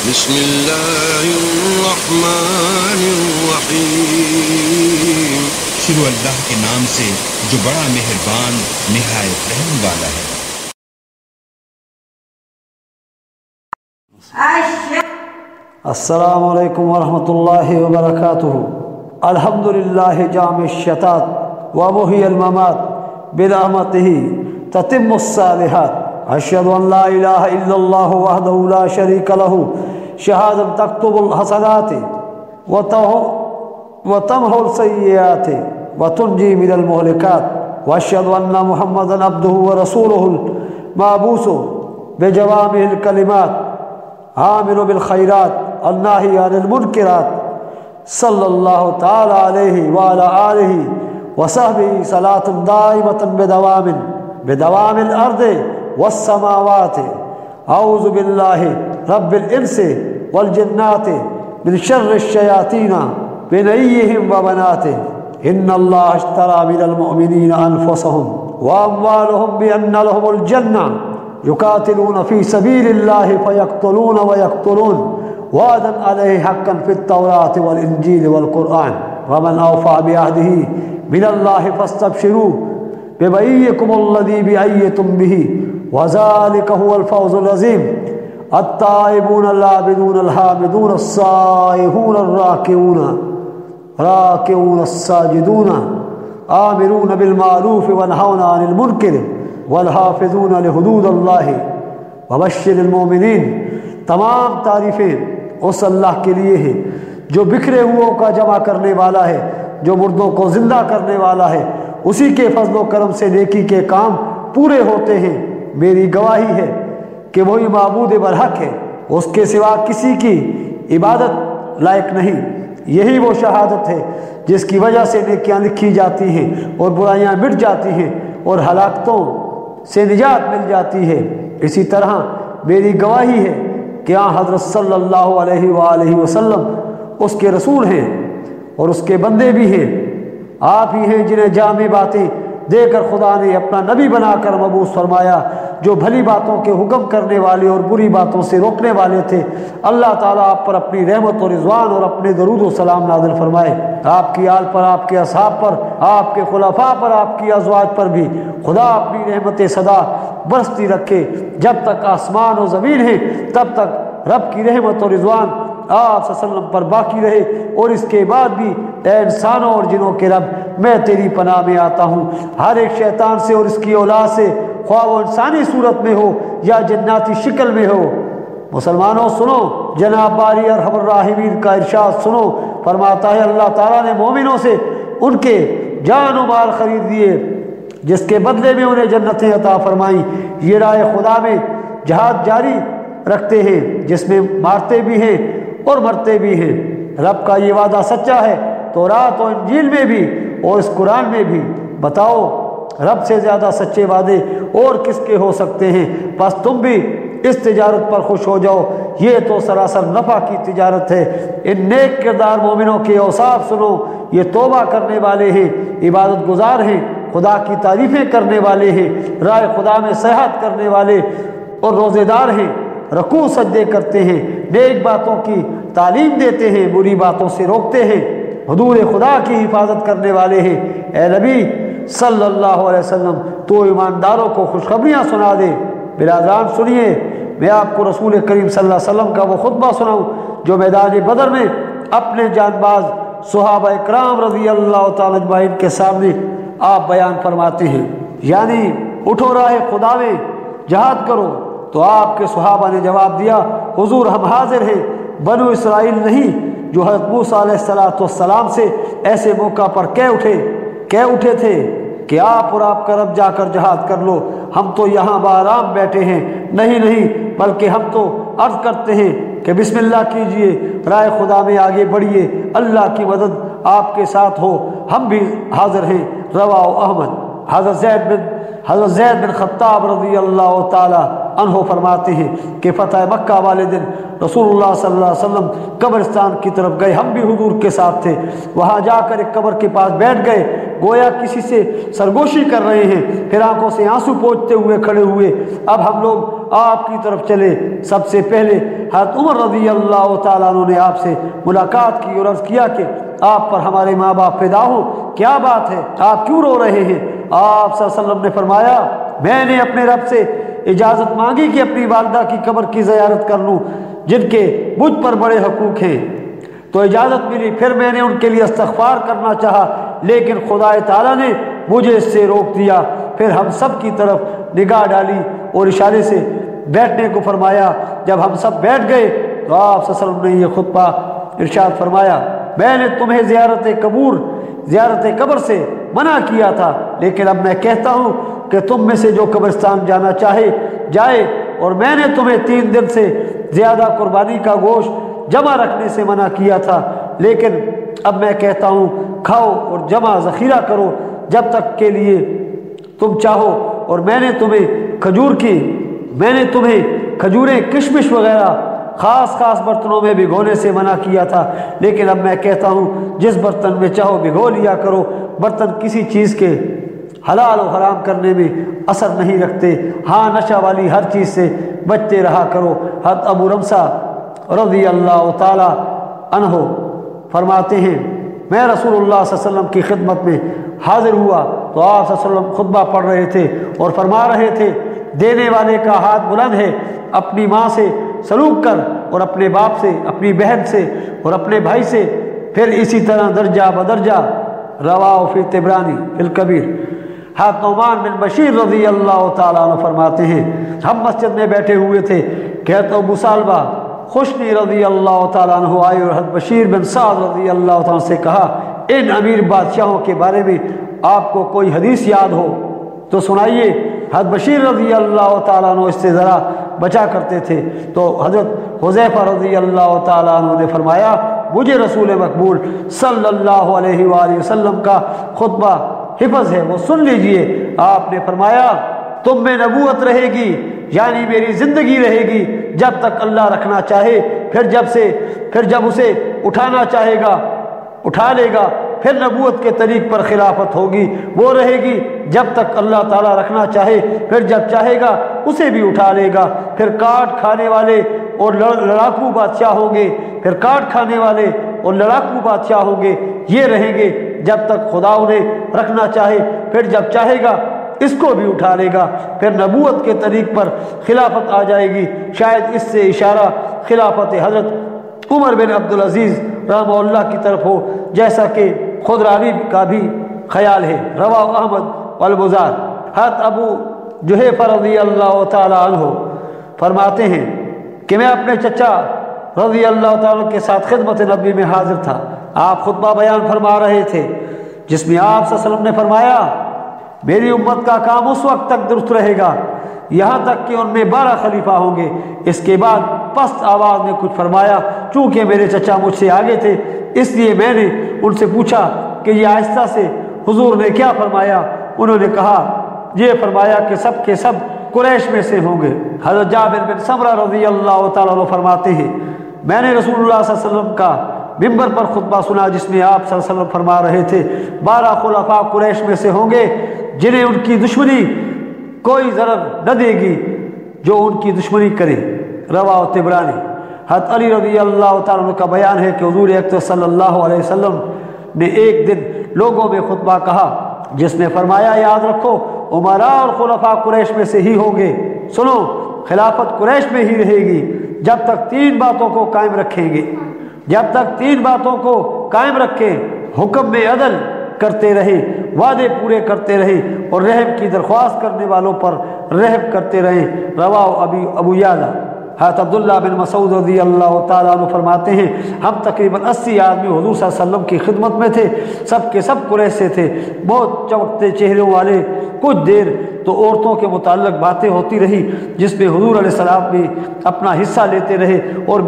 بسم اللہ الرحمن الرحیم۔ شروع اللہ کے نام سے جو بڑا مہربان نہایت رحم والا ہے۔ السلام علیکم ورحمۃ اللہ وبرکاتہ۔ الحمدللہ جامع الشتات ومحیی الممات برحمتہ تتم الصالحات۔ اشہد ان لا الہ الا اللہ وحدہ لا شریک لہ شہادۃ تکتب الحسنات وتمحو السیئات وتنجی من المہلکات۔ واشہد ان محمدا عبدہ ورسولہ المبعوث بجوامع الکلمات عامر بالخیرات الناہی عن المنکرات، صلی اللہ تعالی علیہ وعلی آلہ وصحبہ صلاۃ دائمۃ بدوام الارض والسماوات۔ اعوذ باللہ رب الانس والجنات من شر الشیاطین بنیہم وبناتہ۔ ان اللہ اشتری من المؤمنین انفسہم واموالہم بان لہم الجنہ یقاتلون فی سبیل اللہ فیقتلون ویقتلون وعدا علیہ حقا فی التوراۃ والانجیل والقرآن۔ ومن اوفی بعہدہ من اللہ فاستبشروا ببیعکم الذی بیعیتم بہ وذلک هو الفوز العظیم۔ التائبون العابدون الحامدون السائحون الراکعون الساجدون آمرون بالمعروف ونہون عن المنکر والحافظون لحدود اللہ وبشر المومنین۔ تمام تعریفیں اس اللہ کے لیے ہیں جو بکھرے ہوئوں کا جمع کرنے والا ہے، جو مردوں کو زندہ کرنے والا ہے۔ اسی کے فضل و کرم سے نیکی کے کام پورے ہوتے ہیں۔ میری گواہی ہے کہ وہی معبود برحق ہے، اس کے سوا کسی کی عبادت لائق نہیں۔ یہی وہ شہادت ہے جس کی وجہ سے نیکیاں لکھی جاتی ہیں اور برائیاں مٹ جاتی ہیں اور ہلاکتوں سے نجات مل جاتی ہے۔ اسی طرح میری گواہی ہے کہ حضرت صلی اللہ علیہ وآلہ وسلم اس کے رسول ہیں اور اس کے بندے بھی ہیں۔ آپ ہی ہیں جنہیں جامع باتیں دے کر خدا نے اپنا نبی بنا کر مبعوث فرمایا، جو بھلی باتوں کے حکم کرنے والے اور بری باتوں سے روکنے والے تھے۔ اللہ تعالیٰ آپ پر اپنی رحمت و رضوان اور اپنے درود و سلام نازل فرمائے۔ آپ کی آل پر، آپ کے اصحاب پر، آپ کے خلفاء پر، آپ کی ازواج پر بھی خدا اپنی رحمت صدا برستی رکھے۔ جب تک آسمان و زمین ہیں تب تک رب کی رحمت و رضوان آپ صلی اللہ علیہ وسلم پر باقی رہے۔ اور اس کے بعد بھی اے انسانوں اور جنوں کے رب، میں تیری پناہ میں آتا ہوں ہر ایک شیطان سے اور اس کی اولاد سے، خواہ وہ انسانی صورت میں ہو یا جناتی شکل میں ہو۔ مسلمانوں سنو، جناب باری ارحم الراحمین کا ارشاد سنو، فرماتا ہے اللہ تعالیٰ نے مومنوں سے ان کے جان و مال خرید دیے، جس کے بدلے میں انہیں جنتیں عطا فرمائیں۔ یہ راہ خدا میں جہاد جاری رکھتے ہیں، جس میں مارتے بھی ہیں اور مرتے بھی ہیں۔ رب کا یہ وعدہ سچا ہے تورات و انجیل میں بھی اور اس قرآن میں بھی۔ بتاؤ رب سے زیادہ سچے وعدے اور کس کے ہو سکتے ہیں؟ بس تم بھی اس تجارت پر خوش ہو جاؤ، یہ تو سراسر نفع کی تجارت ہے۔ ان نیک کردار مومنوں کے اوصاف سنو، یہ توبہ کرنے والے ہیں، عبادت گزار ہیں، خدا کی تعریفیں کرنے والے ہیں، راہ خدا میں سیاحت کرنے والے اور روزے دار ہیں، رکوع سجدے کرتے ہیں، نیک باتوں کی تعلیم دیتے ہیں، بری باتوں سے روکتے ہیں، حدود خدا کی حفاظت کرنے والے ہیں۔ اے نبی صلی اللہ علیہ وسلم، تو ایمانداروں کو خوشخبریاں سنا دے۔ برادران سنیے، میں آپ کو رسول کریم صلی اللہ علیہ وسلم کا وہ خطبہ سناؤں جو میدان بدر میں اپنے جان باز صحابہ اکرام رضی اللہ تعالی اجمعین کے سامنے آپ بیان فرماتے ہیں۔ یعنی اٹھو راہ خدا میں جہاد کرو۔ تو آپ کے صحابہ نے جواب دیا، حضور ہم حاضر ہیں، بنو اسرائیل نہیں جو حضرت موسیٰ علیہ السلام سے ایسے موقع پر کہہ اٹھے تھے کہ آپ اور آپ کا رب جا کر جہاد کر لو، ہم تو یہاں بآرام بیٹھے ہیں۔ نہیں، بلکہ ہم تو عرض کرتے ہیں کہ بسم اللہ کیجئے، راہ خدا میں آگے بڑھیے، اللہ کی مدد آپ کے ساتھ ہو، ہم بھی حاضر ہیں۔ رواہ احمد۔ حضرت زید بن خطاب رضی اللہ تعالی عنہ فرماتے ہیں کہ فتح مکہ والے دن رسول اللہ صلی اللہ علیہ وسلم قبرستان کی طرف گئے، ہم بھی حضور کے ساتھ تھے۔ وہاں جا کر ایک قبر کے پاس بیٹھ گئے، گویا کسی سے سرگوشی کر رہے ہیں، پھر آنکھوں سے آنسو پوچھتے ہوئے کھڑے ہوئے، اب ہم لوگ آپ کی طرف چلے۔ سب سے پہلے حضرت عمر رضی اللہ تعالیٰ عنہ نے آپ سے ملاقات کی اور عرض کیا کہ آپ پر ہمارے ماں باپ فدا ہوں، کیا بات ہے، آپ کیوں رو رہے ہیں؟ آپ صلی اللہ علیہ وسلم نے فرمایا میں نے اپنے رب سے اجازت مانگی کہ اپنی والدہ کی قبر کی زیارت کر لوں جن کے مجھ پر بڑے حقوق ہیں، تو اجازت ملی، پھر میں نے ان کے لیے استغفار کرنا چاہا لیکن خدا تعالیٰ نے مجھے اس سے روک دیا۔ پھر ہم سب کی طرف نگاہ ڈالی اور اشارے سے بیٹھنے کو فرمایا۔ جب ہم سب بیٹھ گئے تو آپ صلی اللہ علیہ وسلم نے یہ خطبہ ارشاد فرمایا میں نے تمہیں زیارت قبر سے منع کیا تھا، لیکن اب میں کہتا ہوں کہ تم میں سے جو قبرستان جانا چاہے جائے، اور میں نے تمہیں 3 دن سے زیادہ قربانی کا گوشت جمع رکھنے سے منع کیا تھا، لیکن اب میں کہتا ہوں کھاؤ اور جمع ذخیرہ کرو جب تک کے لیے تم چاہو، اور میں نے تمہیں کھجوریں کشمش وغیرہ خاص برتنوں میں بھگونے سے منع کیا تھا، لیکن اب میں کہتا ہوں جس برتن میں چاہو بھگو لیا کرو۔ برتن کسی چیز کے حلال و حرام کرنے میں اثر نہیں رکھتے، ہاں نشہ والی ہر چیز سے بچتے رہا کرو۔ حضرت ابو رمسا رضی اللہ تعالی عنہ فرماتے ہیں میں رسول اللہ صلی اللہ علیہ وسلم کی خدمت میں حاضر ہوا تو آپ صلی اللہ علیہ وسلم خطبہ پڑھ رہے تھے اور فرما رہے تھے دینے والے کا ہاتھ بلند ہے، اپنی ماں سے سلوک کر اور اپنے باپ سے، اپنی بہن سے اور اپنے بھائی سے، پھر اسی طرح درجہ بدرجہ۔ رواہ فی طبرانی فی الکبیر۔ حضرت نعمان بن بشیر رضی اللہ تعالیٰ عنہ فرماتے ہیں ہم مسجد میں بیٹھے ہوئے تھے کہ حضرت ابو سالبہ خوشنی رضی اللہ تعالیٰ عنہ آئے اور حضرت بشیر بن سعد رضی اللہ تعالیٰ عنہ سے کہا ان امیر بادشاہوں کے بارے میں آپ کو کوئی حدیث یاد ہو تو سنائیے۔ حضرت بشیر رضی اللہ تعالیٰ عنہ اس سے ذرا بچا کرتے تھے، تو حضرت حذیفہ رضی اللہ تعالیٰ عنہ نے فرمایا مجھے رسول مقبول صلی اللہ علیہ وآلہ وسلم کا خطبہ حفظ ہے، وہ سن لیجئے۔ آپ نے فرمایا تم میں نبوت رہے گی، یعنی میری زندگی رہے گی جب تک اللہ رکھنا چاہے، پھر جب اسے اٹھانا چاہے گا اٹھا لے گا، پھر نبوت کے طریق پر خلافت ہوگی، وہ رہے گی جب تک اللہ تعالیٰ رکھنا چاہے، پھر جب چاہے گا اسے بھی اٹھا لے گا۔ پھر کاٹ کھانے والے اور لڑاکو بادشاہ ہوں گے، پھر کاٹ کھانے والے اور لڑاکو بادشاہ ہوں گے، یہ رہیں گے جب تک خدا انہیں رکھنا چاہے، پھر جب چاہے گا اس کو بھی اٹھا لے گا، پھر نبوت کے طریق پر خلافت آ جائے گی۔ شاید اس سے اشارہ خلافت حضرت عمر بن عبدالعزیز رحمہ اللہ کی طرف ہو، جیسا کہ خضرانی کا بھی خیال ہے۔ رواہ احمد والبزار۔ حضرت ابو جحیفہ رضی اللہ تعالی عنہ فرماتے ہیں کہ میں اپنے چچا رضی اللہ تعالیٰ کے ساتھ خدمت نبی میں حاضر تھا، آپ خطبہ بیان فرما رہے تھے جس میں آپ صلی اللہ علیہ وسلم نے فرمایا میری امت کا کام اس وقت تک درست رہے گا یہاں تک کہ ان میں 12 خلیفہ ہوں گے۔ اس کے بعد پست آواز میں کچھ فرمایا، چونکہ میرے چچا مجھ سے آگے تھے اس لیے میں نے ان سے پوچھا کہ یہ آہستہ سے حضور نے کیا فرمایا؟ انہوں نے کہا یہ فرمایا کہ سب کے سب قریش میں سے ہوں گے۔ حضرت جابر بن سمرہ رضی اللہ تعالیٰ عنہ فرماتے ہیں میں نے رسول اللہ صلی اللہ علیہ وسلم کا ممبر پر خطبہ سنا جس میں آپ صلی اللہ علیہ وسلم فرما رہے تھے 12 خلفاء قریش میں سے ہوں گے جنہیں ان کی دشمنی کوئی ضرر نہ دے گی جو ان کی دشمنی کرے۔ رواہ طبرانی۔ حضرت علی رضی اللہ تعالیٰ عنہ کا بیان ہے کہ حضور اکرم صلی اللہ علیہ وسلم نے ایک دن لوگوں میں خطبہ کہا جس میں فرمایا یاد رکھو امراء اور خلفاء قریش میں سے ہی ہوں گے، سنو خلافت قریش میں ہی رہے گی جب تک 3 باتوں کو قائم رکھیں گے، جب تک 3 باتوں کو قائم رکھیں، حکم میں عدل کرتے رہیں، وعدے پورے کرتے رہیں اور رحم کی درخواست کرنے والوں پر رحم کرتے رہیں۔ رواہ ابو یعلا۔ حضرت عبداللہ بن مسعود رضی اللہ تعالیٰ عنہ فرماتے ہیں ہم تقریباً 80 آدمی حضور صلی اللہ علیہ وسلم کی خدمت میں تھے، سب کے سب قریش سے تھے، بہت چمکتے چہروں والے۔ کچھ دیر تو عورتوں کے متعلق باتیں ہوتی رہی جس میں حضور علیہ السلام بھی اپنا حصہ لیتے رہے، اور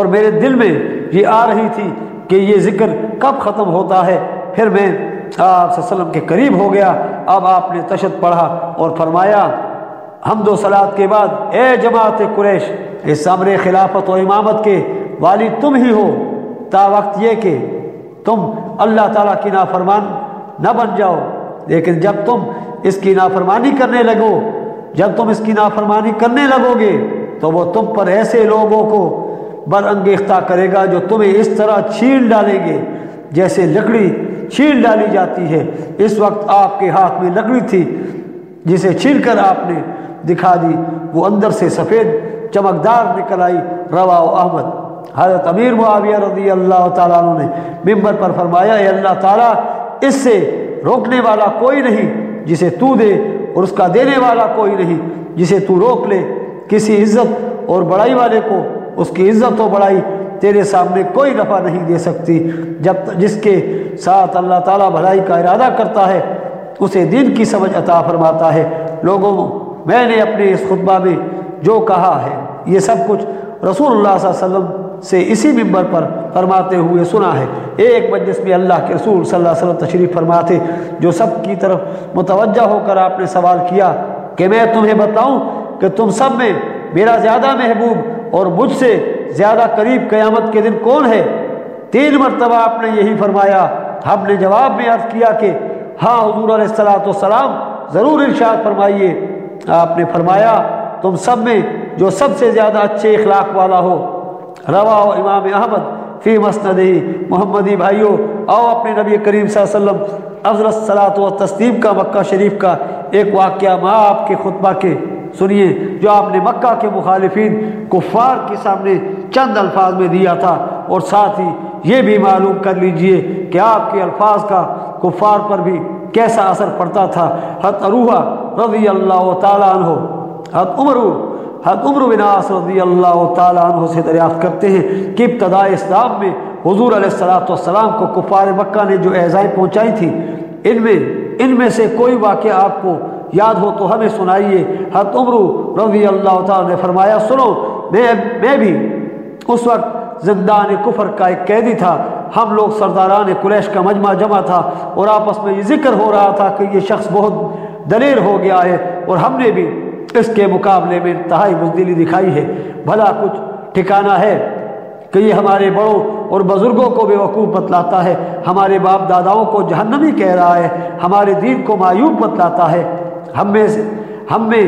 میرے دل میں یہ آ رہی تھی کہ یہ ذکر کب ختم ہوتا ہے۔ پھر میں آپ صلی اللہ علیہ وسلم کے قریب ہو گیا، اب آپ نے تشہد پڑھا اور فرمایا حمد و صلات کے بعد اے جماعت قریش، اس امر خلافت و امامت کے والی تم ہی ہو تا وقت یہ کہ تم اللہ تعالیٰ کی نہ بن جاؤ، لیکن جب تم اس کی نافرمانی کرنے لگو، جب تم اس کی نافرمانی کرنے لگو گے تو وہ تم پر ایسے لوگوں کو برانگیختہ کرے گا جو تمہیں اس طرح چھیل ڈالیں گے جیسے لکڑی چھیل ڈالی جاتی ہے۔ اس وقت آپ کے ہاتھ میں لکڑی تھی جسے چھیل کر آپ نے دکھا دی، وہ اندر سے سفید چمکدار نکل آئی۔ رواہ احمد۔ حضرت امیر معاویہ رضی اللہ تعالیٰ عنہ نے ممبر پر فرمایا، اے اللہ تعالیٰ، اس سے روکنے والا کوئی نہیں جسے تو دے، اور اس کا دینے والا کوئی نہیں جسے تو روک لے۔ کسی عزت اور بڑائی والے کو اس کی عزت و بڑائی تیرے سامنے کوئی نفع نہیں دے سکتی۔ جس کے ساتھ اللہ تعالیٰ بھلائی کا ارادہ کرتا ہے اسے دین کی سمجھ عطا فرماتا ہے۔ لوگوں، میں نے اپنے اس خطبہ میں جو کہا ہے یہ سب کچھ رسول اللہ صلی اللہ علیہ وسلم سے اسی ممبر پر فرماتے ہوئے سنا ہے۔ ایک مجلس میں اللہ کے رسول صلی اللہ علیہ وسلم تشریف فرما تھے، جو سب کی طرف متوجہ ہو کر آپ نے سوال کیا کہ میں تمہیں بتاؤں کہ تم سب میں میرا زیادہ محبوب اور مجھ سے زیادہ قریب قیامت کے دن کون ہے؟ 3 مرتبہ آپ نے یہی فرمایا۔ ہم نے جواب میں عرض کیا کہ ہاں حضور علیہ الصلوۃ والسلام، ضرور ارشاد فرمائیے۔ آپ نے فرمایا، تم سب میں جو سب سے زیادہ اچھے اخلاق والا ہو۔ رواہ امام احمد فی مسندہ۔ محمدی بھائیوں، آؤ اپنے نبی کریم صلی اللہ علیہ وسلم افضل الصلاۃ و تسلیم کا مکہ شریف کا ایک واقعہ ماں آپ کے خطبہ کے سنیے، جو آپ نے مکہ کے مخالفین کفار کے سامنے چند الفاظ میں دیا تھا، اور ساتھ ہی یہ بھی معلوم کر لیجئے کہ آپ کے الفاظ کا کفار پر بھی کیسا اثر پڑتا تھا۔ حضرت عروہ رضی اللہ تعالیٰ عنہ، حضرت عمر بن عاص رضی اللہ تعالیٰ عنہ سے دریافت کرتے ہیں کہ ابتدائے اسلام میں حضور علیہ الصلوۃ والسلام کو کفار مکہ نے جو ایذائیں پہنچائی تھیں، ان میں سے کوئی واقعہ آپ کو یاد ہو تو ہمیں سنائیے۔ حضرت عمر رضی اللہ تعالیٰ نے فرمایا، سنو، میں بھی اس وقت زندان کفر کا ایک قیدی تھا۔ ہم لوگ سرداران قریش کا مجمع جمع تھا، اور آپس میں یہ ذکر ہو رہا تھا کہ یہ شخص بہت دلیر ہو گیا ہے، اور ہم نے بھی اس کے مقابلے میں انتہائی بزدلی دکھائی ہے۔ بھلا کچھ ٹھکانہ ہے کہ یہ ہمارے بڑوں اور بزرگوں کو بے وقوف بتلاتا ہے، ہمارے باپ داداؤں کو جہنمی کہہ رہا ہے، ہمارے دین کو معیوب بتلاتا ہے۔ ہم میں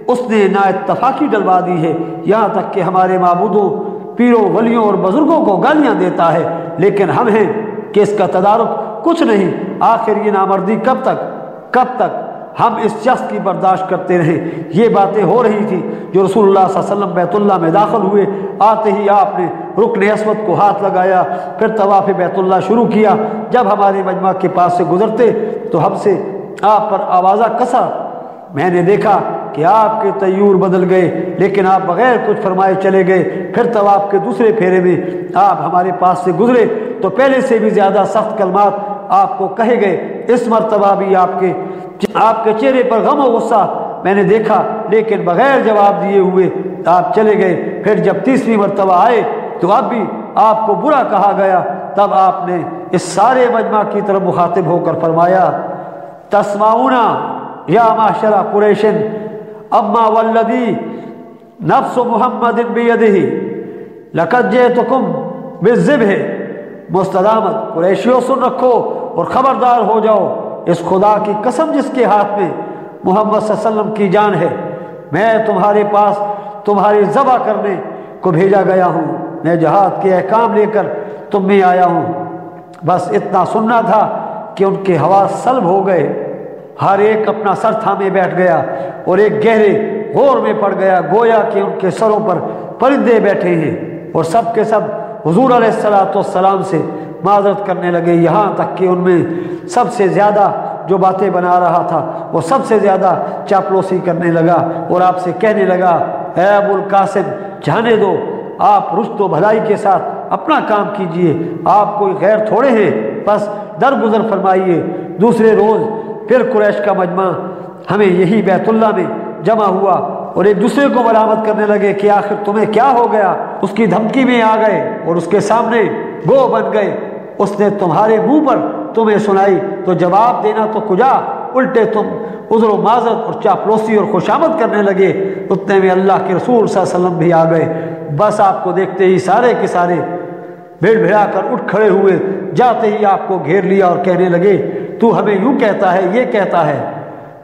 اس نے نا اتفاقی ڈلوا دی ہے، یہاں تک کہ ہمارے معبودوں، پیروں، ولیوں اور بزرگوں کو گالیاں دیتا ہے، لیکن ہم ہیں کہ اس کا تدارک کچھ نہیں۔ آخر یہ نامردی کب تک ہم اس شخص کی برداشت کرتے رہے؟ یہ باتیں ہو رہی تھی جو رسول اللہ صلی اللہ علیہ وسلم بیت اللہ میں داخل ہوئے، آتے ہی آپ نے رکن اسود کو ہاتھ لگایا، پھر طواف بیت اللہ شروع کیا۔ جب ہمارے مجمع کے پاس سے گزرتے تو ہم سے آپ پر آوازہ کسا۔ میں نے دیکھا کہ آپ کے طیور بدل گئے، لیکن آپ بغیر کچھ فرمائے چلے گئے۔ پھر طواف کے دوسرے پھیرے میں آپ ہمارے پاس سے گزرے تو پہلے سے بھی زیادہ سخت کلمات آپ کو کہے گئے۔ اس مرتبہ بھی آپ کے چہرے پر غم و غصہ میں نے دیکھا، لیکن بغیر جواب دیے ہوئے آپ چلے گئے۔ پھر جب تیسری مرتبہ آئے تو اب بھی آپ کو برا کہا گیا۔ تب آپ نے اس سارے مجمع کی طرف مخاطب ہو کر فرمایا، تسمعون یا معشر قریش اما والذی نفس محمد بیدہ لقد جئتکم بالذبح مستدامت۔ قریشیوں سن رکھو اور خبردار ہو جاؤ، اس خدا کی قسم جس کے ہاتھ میں محمد صلی اللہ علیہ وسلم کی جان ہے، میں تمہارے پاس تمہاری ذبح کرنے کو بھیجا گیا ہوں، میں جہاد کے احکام لے کر تم میں آیا ہوں۔ بس اتنا سننا تھا کہ ان کے حواس سلب ہو گئے، ہر ایک اپنا سر تھامے بیٹھ گیا اور ایک گہرے غور میں پڑ گیا، گویا کہ ان کے سروں پر پرندے بیٹھے ہیں، اور سب کے سب حضور علیہ الصلوۃ والسلام سے معذرت کرنے لگے، یہاں تک کہ ان میں سب سے زیادہ جو باتیں بنا رہا تھا وہ سب سے زیادہ چاپلوسی کرنے لگا اور آپ سے کہنے لگا، اے ابو القاسم، جانے دو، آپ رشد و بھلائی کے ساتھ اپنا کام کیجئے، آپ کوئی غیر تھوڑے ہیں، بس درگزر فرمائیے۔ دوسرے روز پھر قریش کا مجمع ہمیں یہی بیت اللہ میں جمع ہوا اور ایک دوسرے کو ملامت کرنے لگے کہ آخر تمہیں کیا ہو گیا؟ اس کی دھمکی میں آ گئے اور اس کے سامنے گو بن گئے۔ اس نے تمہارے منہ پر تمہیں سنائی تو جواب دینا تو کجا، الٹے تم عذر و معذرت اور چاپلوسی اور خوشامد کرنے لگے۔ اتنے میں اللہ کے رسول صلی اللہ علیہ وسلم بھی آ گئے، بس آپ کو دیکھتے ہی سارے کے سارے بھیڑ بھیڑا کر اٹھ کھڑے ہوئے، جاتے ہی آپ کو گھیر لیا اور کہنے لگے، تو ہمیں یوں کہتا ہے، یہ کہتا ہے،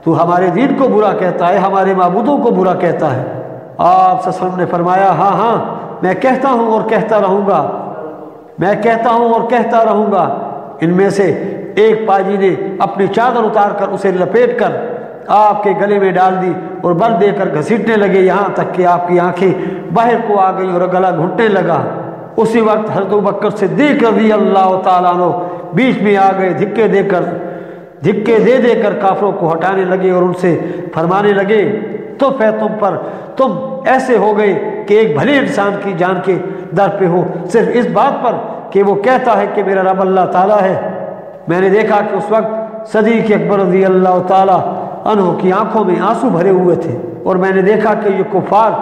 تو ہمارے دین کو برا کہتا ہے، ہمارے معبودوں کو برا کہتا ہے۔ آپ صلی اللہ علیہ وسلم نے فرمایا ہاں ہاں میں کہتا ہوں اور کہتا رہوں گا، میں کہتا ہوں اور کہتا رہوں گا۔ ان میں سے ایک پاجی نے اپنی چادر اتار کر اسے لپیٹ کر آپ کے گلے میں ڈال دی اور بل دے کر گھسیٹنے لگے، یہاں تک کہ آپ کی آنکھیں باہر کو آ گئیں اور گلا گھٹنے لگا۔ اسی وقت حضرت ابوبکر صدیق رضی اللہ تعالیٰ عنہ بیچ میں آ گئے، دھکے دے کر کافروں کو ہٹانے لگے اور ان سے فرمانے لگے تو ہے تم پر، تم ایسے ہو گئے کہ ایک بھلے انسان کی جان کے در پہ ہو، صرف اس بات پر کہ وہ کہتا ہے کہ میرا رب اللہ تعالیٰ ہے۔ میں نے دیکھا کہ اس وقت صدیق اکبر رضی اللہ تعالیٰ عنہ کی آنکھوں میں آنسو بھرے ہوئے تھے، اور میں نے دیکھا کہ یہ کفار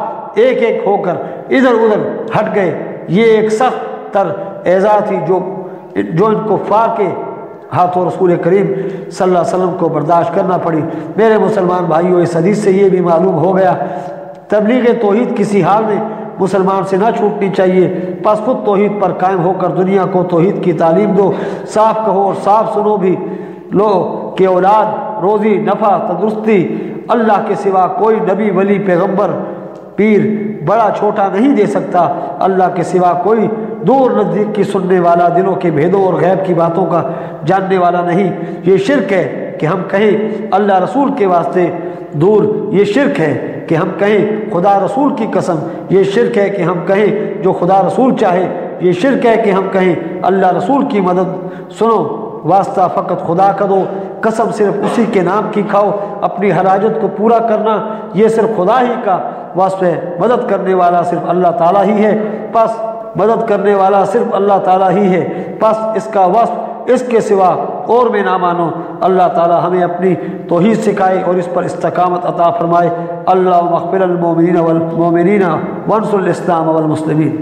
ایک ایک ہو کر ادھر ادھر ہٹ گئے۔ یہ ایک سخت تر ایذا تھی جو ان کفار کے ہاتھوں رسول کریم صلی اللہ علیہ وسلم کو برداشت کرنا پڑی۔ میرے مسلمان بھائیوں، اس حدیث سے یہ بھی معلوم ہو گیا تبلیغ توحید کسی حال میں مسلمان سے نہ چھوٹنی چاہیے، پس خود توحید پر قائم ہو کر دنیا کو توحید کی تعلیم دو، صاف کہو اور صاف سنو بھی لو کہ اولاد، روزی، نفع، تندرستی اللہ کے سوا کوئی نبی، ولی، پیغمبر، پیر، بڑا چھوٹا نہیں دے سکتا۔ اللہ کے سوا کوئی دور نزدیک کی سننے والا، دلوں کے بھیدوں اور غیب کی باتوں کا جاننے والا نہیں۔ یہ شرک ہے کہ ہم کہیں اللہ رسول کے واسطے دور، یہ شرک ہے کہ ہم کہیں خدا رسول کی قسم، یہ شرک ہے کہ ہم کہیں جو خدا رسول چاہے، یہ شرک ہے کہ ہم کہیں اللہ رسول کی مدد سنو، واسطہ فقط خدا کا دو، قسم صرف اسی کے نام کی کھاؤ، اپنی ہر حاجت کو پورا کرنا یہ صرف خدا ہی کا وصف ہے، مدد کرنے والا صرف اللہ تعالیٰ ہی ہے، پس مدد کرنے والا صرف اللہ تعالیٰ ہی ہے، پس اس کا وصف اس کے سوا اور میں نہ مانو۔ اللہ تعالیٰ ہمیں اپنی توحید سکھائے اور اس پر استقامت عطا فرمائے۔ اللہم اغفر للمؤمنین والمؤمنین وانصر الاسلام والمسلمین۔